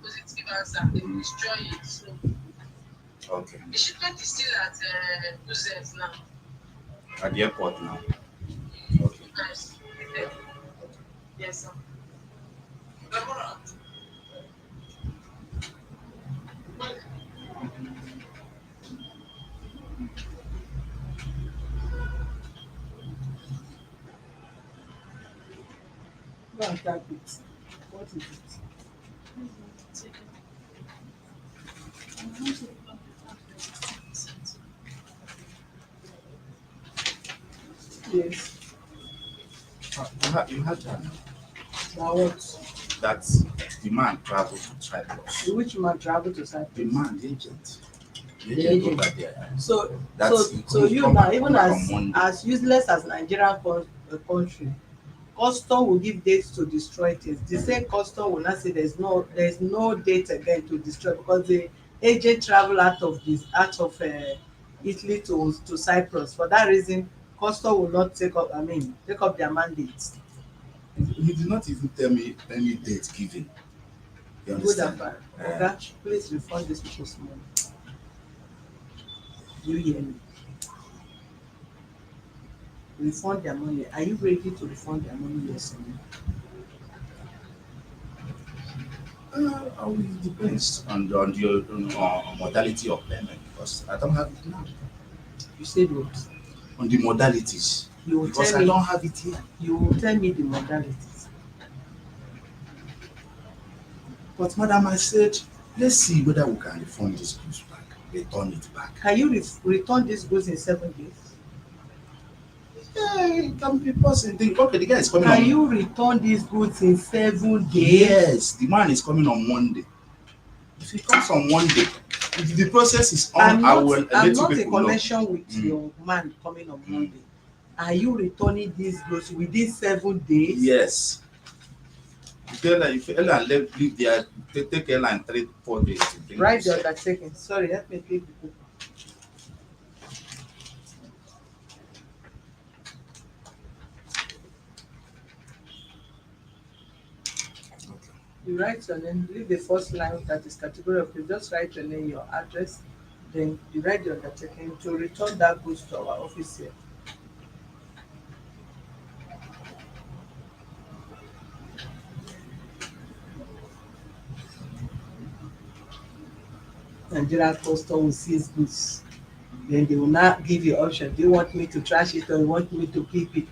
positive answer, they will destroy it. So Okay. the shipment is still at GOOS now. At the airport now. Okay. Yes. Yes, sir. Go and type it. What is it? Yes. You had Now what? that the man traveled to Cyprus. Which man travel to The Cyprus? man, the agent. The The agent agent. over there. So That's so you come now back even on as Monday. useless as Nigerian country, custom will give dates to destroy things. The same custom will not say there's no date again to destroy because the agent travel out of Italy to Cyprus. For that reason, custom will not take up their mandate. He did not even tell me any date given. You Good understand? and bad. Oga, please refund these people's money. Do you hear me? Refund their money. Are you ready to refund their money? Yes or no? It depends on the modality of payment because I don't have it now. You said what? On the modalities You will because tell I me. don't have it here. You will tell me the modalities. But madam, I said, let's see whether we can refund this goods back, return it back. Can you return these goods in 7 days? Yeah, it can be possible. Okay, the guy is coming Can on. you return these goods in 7 days? Yes, the man is coming on Monday. If he comes on Monday, if the process is on, I will let I'm you not in people know. connection with your man coming on Monday. Are you returning these goods within 7 days? Yes. If airline leave there, take airline 3-4 days to bring Write you. the undertaking. Sorry, help me click the paper. You write your name, leave the first line that is category of goods, just write your name, your address, then you write the undertaking to return that goods to our office here. Nigerian custom will seize goods. Then they will now give you option. Do you want me to trash it or you want me to keep it?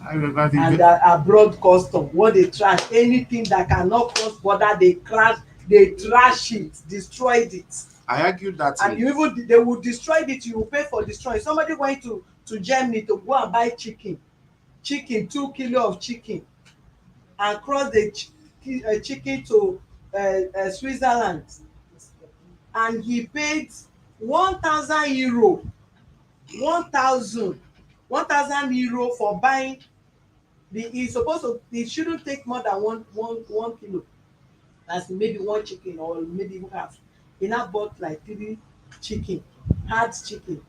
And abroad custom, what they trash, anything that cannot cross border, they trash it, destroyed it. I argued that. And they will destroy it, you will pay for destroying. Somebody went to Germany to go and buy chicken. chicken, 2 kilo of chicken, and cross the chicken to Switzerland, and he paid 1,000 euro, 1,000 for buying the, he shouldn't take more than one kilo, as in maybe one chicken or maybe even half. He now bought like 3 chicken, hard chicken,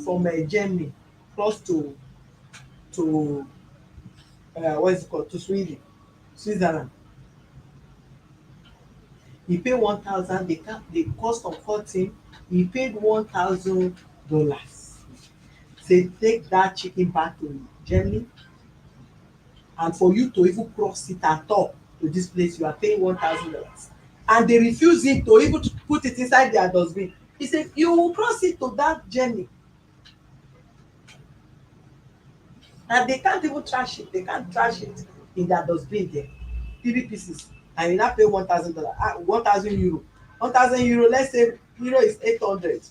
from Germany, cross to what is it called, to Switzerland. He paid 1,000. The cost of cutting, he paid $1,000. Say take that chicken back to Germany, and for you to even cross it at all to this place, you are paying $1,000. And they refuse him to even put it inside their dustbin. He said, you will cross it to that journey, and they can't even trash it. They can't trash it in their dustbin there. 3 pieces, and you now pay $1,000. 1,000 euro. 1,000 euro. Let's say euro is 800.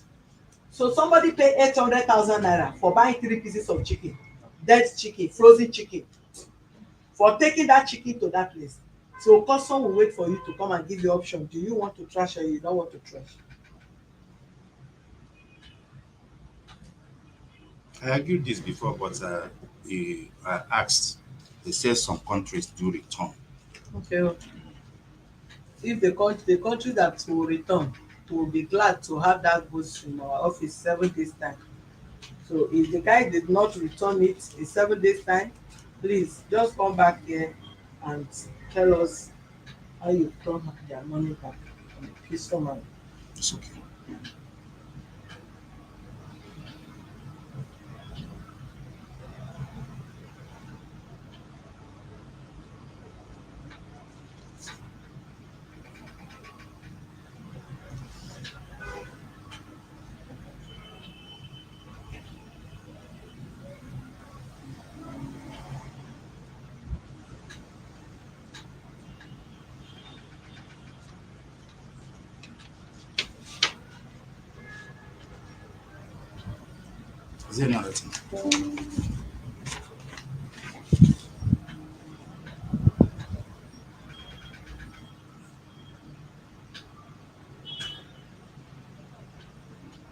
So somebody pay 800,000 naira for buying 3 pieces of chicken, dead chicken, frozen chicken, for taking that chicken to that place. So custom will wait for you to come and give you option. Do you want to trash or you don't want to trash? I argued this before, but I asked. They said some countries do return. Okay. If the country that will return will be glad to have that goods in our office 7 days time. So if the guy did not return it in 7 days time, please just come back here and tell us how you return their money back in a peaceful manner. It's okay. Is there another thing?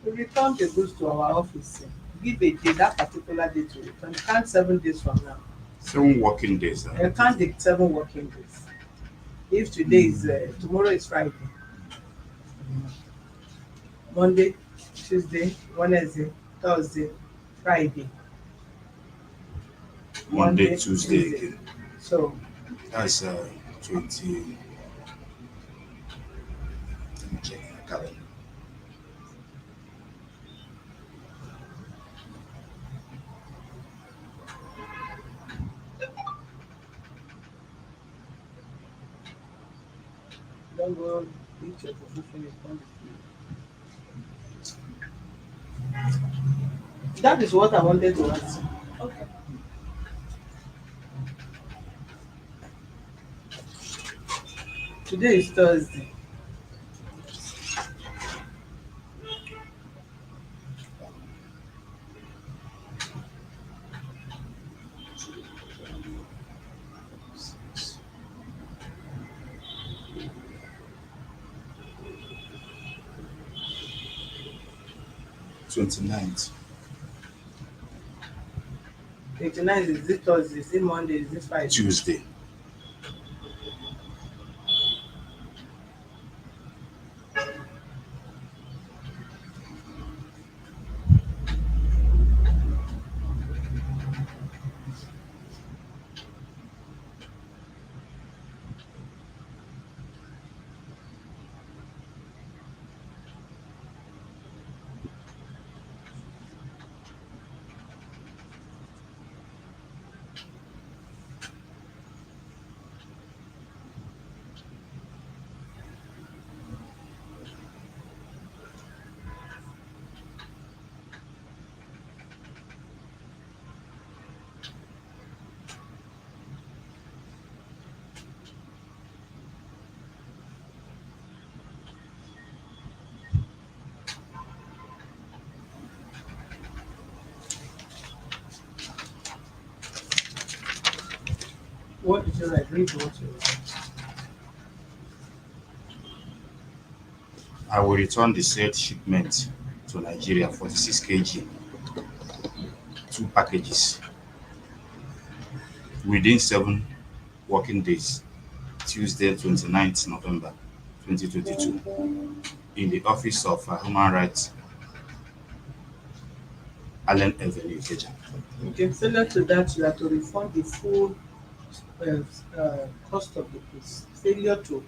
We return the goods to our office. Give a day, that particular day to return. You can't 7 days from now. 7 working days. You can't take 7 working days. If today is tomorrow is Friday, Monday, Tuesday, Wednesday, Thursday, Friday, Monday, Tuesday again. So That's 20. Let me check my calendar. don't go eat your fufu finish. That is what I wanted to ask. Okay. Today is Thursday. Twenty-ninth. 29 is it Thursday? Is it Monday? Is it Friday? Tuesday. What did you write? Read what you wrote. I will return the said shipment to Nigeria 46 kg, two packages, within 7 working days, Tuesday 29th November 2022, in the office of Human Rights, Allen Avenue, Ikeja. Okay, failure to that, you have to refund the full cost of the goods. Failure to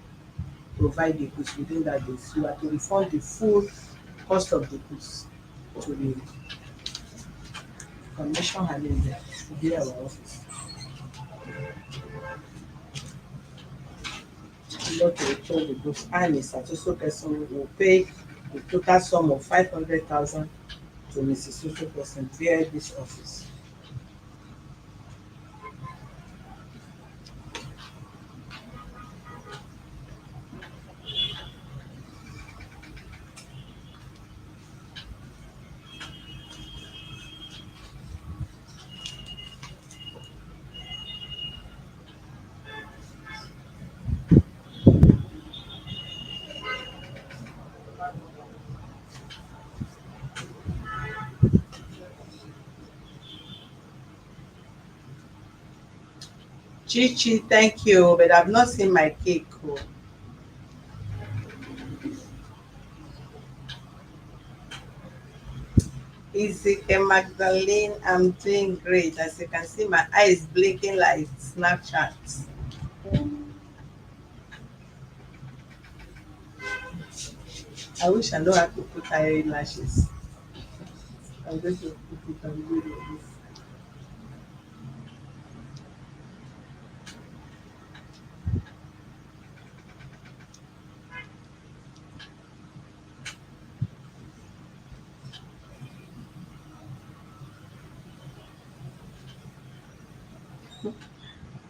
provide the goods within that days, you have to refund the full cost of the goods to the commission handling there to be our office. Failure to return the goods and a satisfied person will pay the total sum of 500,000 to Mrs. Social person via this office. Chichi, thank you, but I've not seen my cake. Oh. Izike Magdalene, I'm doing great. As you can see, my eyes blinking like Snapchat. I wish I know how to put eyelashes. I'm going to put it on video.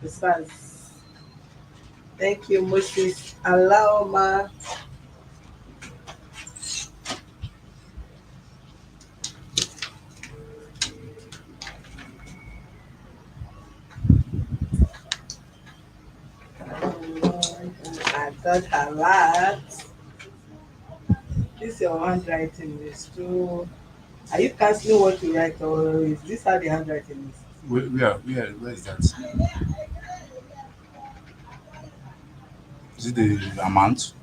Besides, thank you, Moses. Allow ma. I got a lot. This your handwriting is too. Are you canceling what you write, or is this how the handwriting is? Where is that? Is it the amount?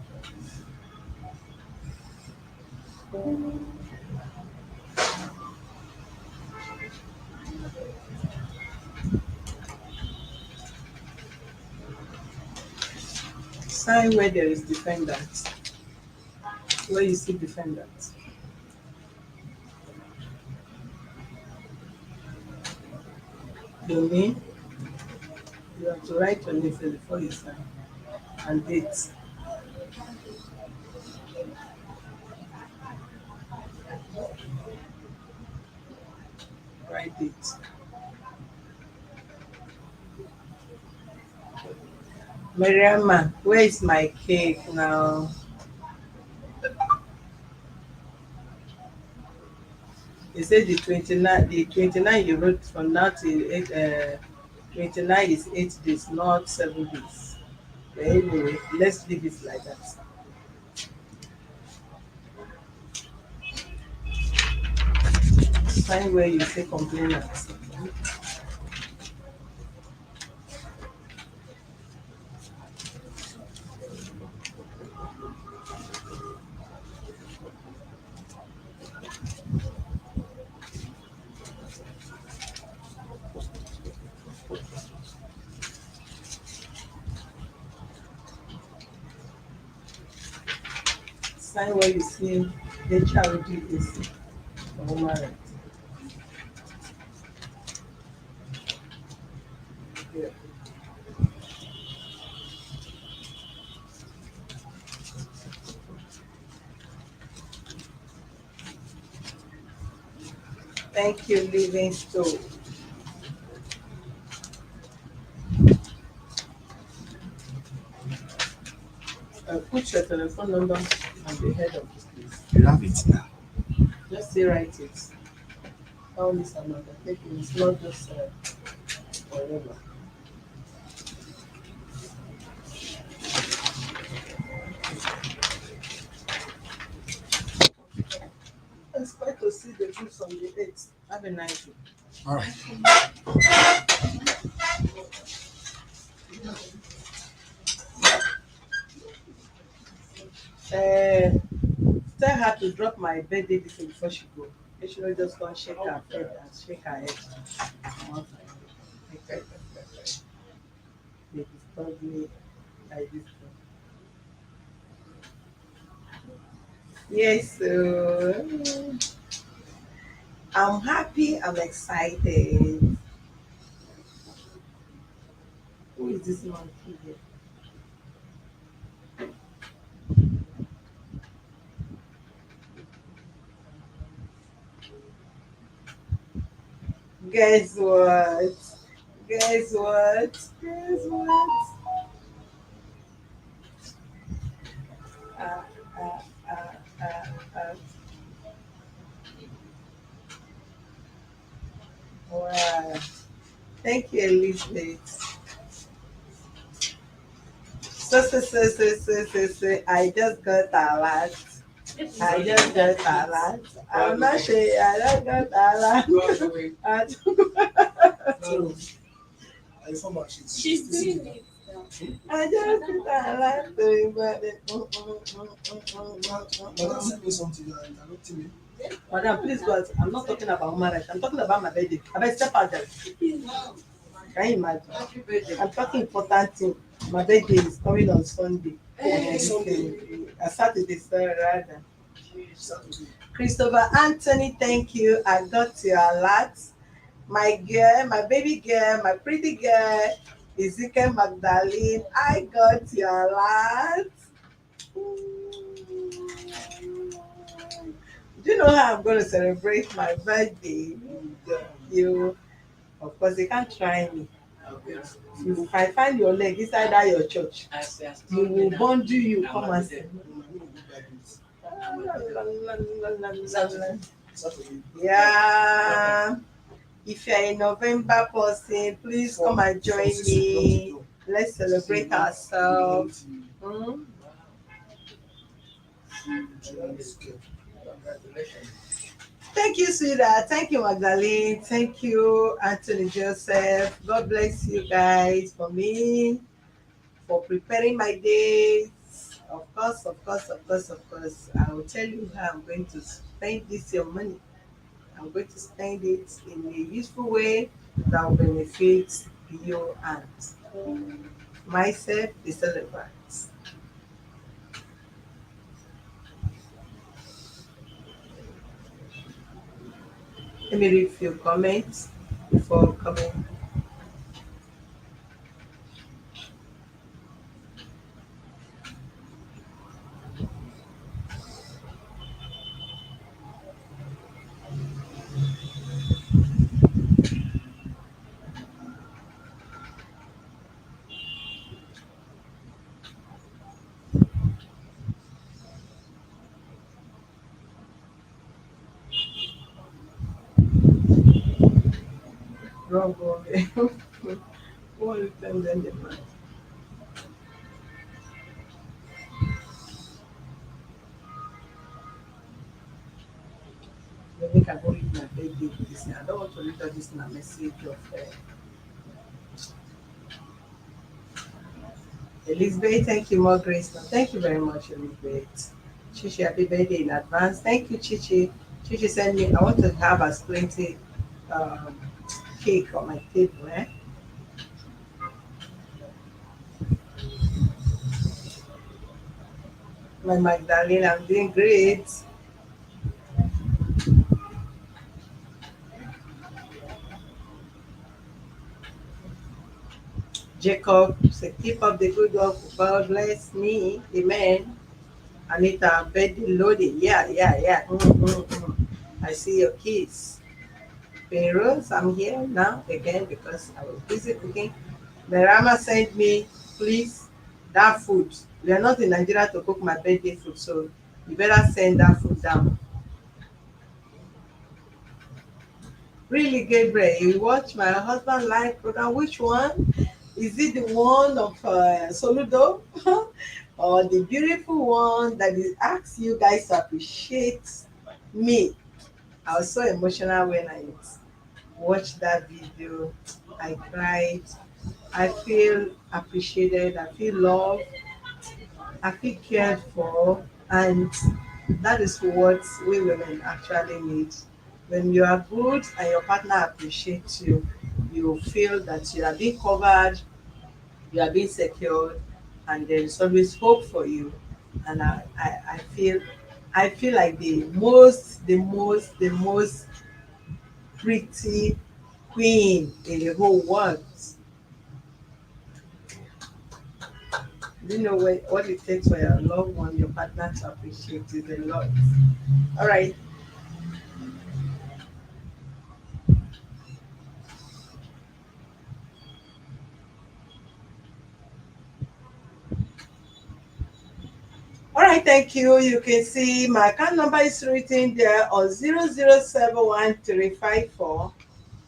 Sign where there is defendant. Where you see defendant. The name. You have to write your name first before you sign. And date. Write date. Mariama, where is my cake now? He said the 29 you wrote from now till 29 is 8 days, not 7 days. But anyway, let's leave it like that. Sign where you say complainant. Sign where you see the charity is a human right. Yeah. Thank you, Livingstone. Put your telephone number on the head of this place. You have it now. Just say write it. Call this another. Take it. It's not just forever. GOOS on the 8th. Have a nice day. All right. Uh, Tell her to drop my birthday this thing before she go. Make she not just go and shake her head and shake her head. Okay. They disturb me like this. Yes, so I'm happy, I'm excited. Who is this monkey here? Guess what? Guess what? Guess what? Uh, uh, uh, uh, uh. Wow. Thank you, Elizabeth. So, I just got a lot. I just got a lot. I'm not sure. I just got a lot. I She's doing it. I just got a lot. Madam sent me something and I looked at me. Madam, please go out. I'm not talking about human rights. I'm talking about my birthday. I better step out there. Can you imagine? I'm talking important thing. My birthday is coming on Sunday. Saturday, sorry, rather. Saturday. Christopher Anthony, thank you. I got your alert. My girl, my baby girl, my pretty girl, Ezekiel Magdalene, I got your alert. Do you know how I'm going to celebrate my birthday? You, of course, they can't try me. If I find your leg inside that your church, you will bond you, come and say. Saturday. Yeah. If you're a November person, please come and join me. Let's celebrate ourselves. Hmm? Thank you, sweetheart. Thank you, Magdalene. Thank you, Anthony Joseph. God bless you guys for me, for preparing my days. Of course, of course, of course, of course. I will tell you how I'm going to spend this your money. I'm going to spend it in a useful way that will benefit you and myself, the celebrants. Let me read a few comments before coming. Wrong way. One time then the man. Let me can go read my birthday this. I don't want to read all this in a message of Elizabeth. Thank you, more grace. Now, thank you very much, Elizabeth. Chichi, happy birthday in advance. Thank you, Chichi. Chichi sent me. I want to have a 20 um, cake on my table. My Magdalene, I'm doing great. Jacob say, keep up the good work. God bless me. Amen. Anita, birthday loading. Yeah, yeah, yeah. I see your kids. Rose, I'm here now again because I was busy cooking. Merama sent me, please, that food. We are not in Nigeria to cook my birthday food, so you better send that food down. Really, Gabriel, you watch my husband live program. Which one? Is it the one of Soludo or the beautiful one that is asks you guys to appreciate me? I was so emotional when I watched that video. I cried. I feel appreciated. I feel loved. I feel cared for. And that is what we women actually need. When you are good and your partner appreciates you, you feel that you are being covered, you are being secured, and there is always hope for you. And I feel like the most pretty queen in the whole world. You know what it takes for your loved one, your partner to appreciate is a lot. All right. All right, thank you. You can see my account number is written there on 0071354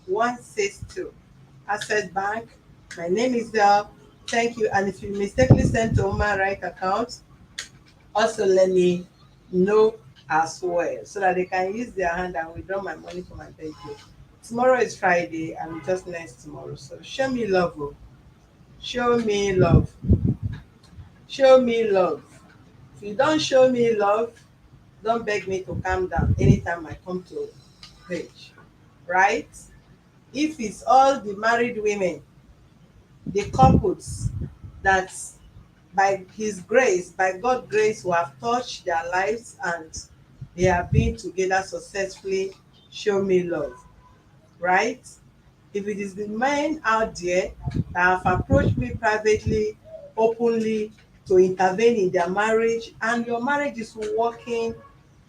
162. Access Bank. My name is there. Thank you. And if you mistakenly sent to my right account, also let me know as well so that they can use their hand and withdraw my money for my birthday. Tomorrow is Friday and just next tomorrow. So show me love. Oh. Show me love. Show me love. If you don't show me love, don't beg me to calm down anytime I come to page. Right? If it's all the married women, the couples that by his grace, by God's grace, who have touched their lives and they have been together successfully, show me love. Right? If it is the men out there that have approached me privately, openly, to intervene in their marriage, and your marriage is working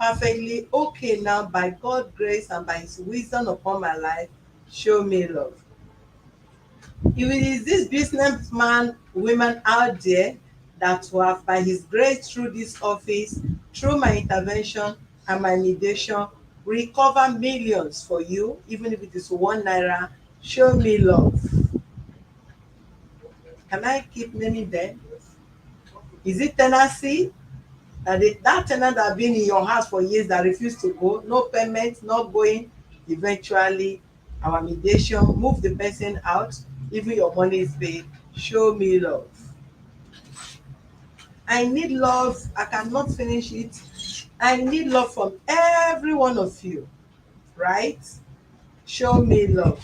perfectly okay now by God's grace and by his wisdom upon my life, show me love. If it is this businessman women out there that will have by his grace through this office, through my intervention and my mediation, recover millions for you, even if it is 1 naira, show me love. Can I keep naming them? Is it tenancy? That tenant that been in your house for years that refuse to go, no payment, not going, eventually our mediation move the person out, even your money is paid, show me love. I need love. I cannot finish it. I need love from every one of you, right? Show me love.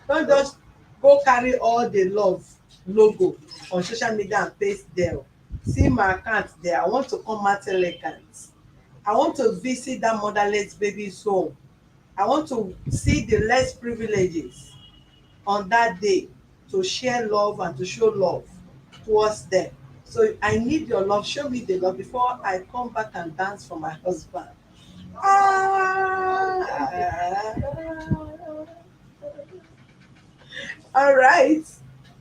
Don't just go carry all the love logo on social media and paste there. See my account there. I want to come out elegant. I want to visit that motherless baby's home. I want to see the less privileges on that day, to share love and to show love towards them. So I need your love. Show me the love before I come back and dance for my husband. Ah, all right.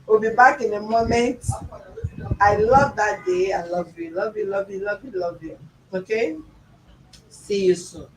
We'll be back in a moment. I love that day. I love you. Love you, love you, love you, love you. Okay? See you soon.